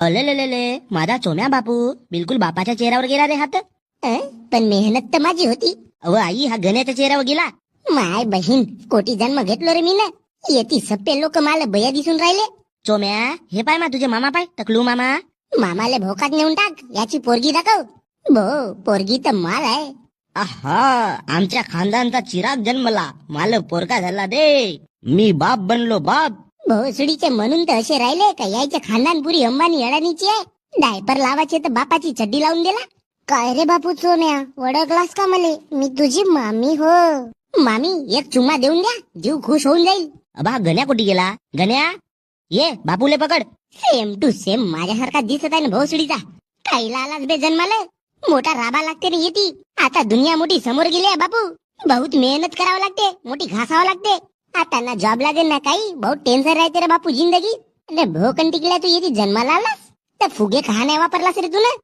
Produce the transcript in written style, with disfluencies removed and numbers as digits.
अले माझा चोम्या बापू बिलकुल बापाच्या चेहऱ्यावर गेला रे हात. पण मेहनत तर माझी होती. अव आई हा गण्याच्या चेहऱ्यावर गेला. माय बहीण कोटी जन्म घेतलो रे मी ना. येती सप्पे लोक मला बया दिसून राहिले. चोम्या हे पाय मा तुझे मामा पाय टकलू मामा. मामाले भोकात नेऊन टाक. याची पोरगी दाखव. भो पोरगी तर माल आहे. आहा आमच्या खानदानचा चिराग जन्मला माल पोरका झाला दे. मी बाप बनलो बाप. भोसडीचे म्हणून तर असे राहिले का यायचे खानदान पुरी अंबानी अडाणीची आहे. डायपर लावायचे तर बापाची चड्डी लावून दिला. काय रे बापू चोम्या ओळखलास का मले? मी तुझी मामी हो. मामी एक चुम्मा देऊन द्या. जीव खुश होऊन जाईल. अबा गण्या कुठे गेला? गण्या ये बापूले पकड. सेम टू सेम माझ्यासारखा दिसत आहे ना भोसडीचा. काहीला आलाच बे जन्माला. मोठा राबा लागते रे येती. आता दुनिया मोठी समोर गेली आहे बापू. बहुत मेहनत करावं लागते. मोठी घासावं लागते. आता ना जॉब लागेल ना काही. बहुत टेन्शन राहते रे बापू जिंदगी. अरे भोकन टिकल्या तू येते जन्माला आलास तर फुगे कहा नाही वापरलास रे तू ना.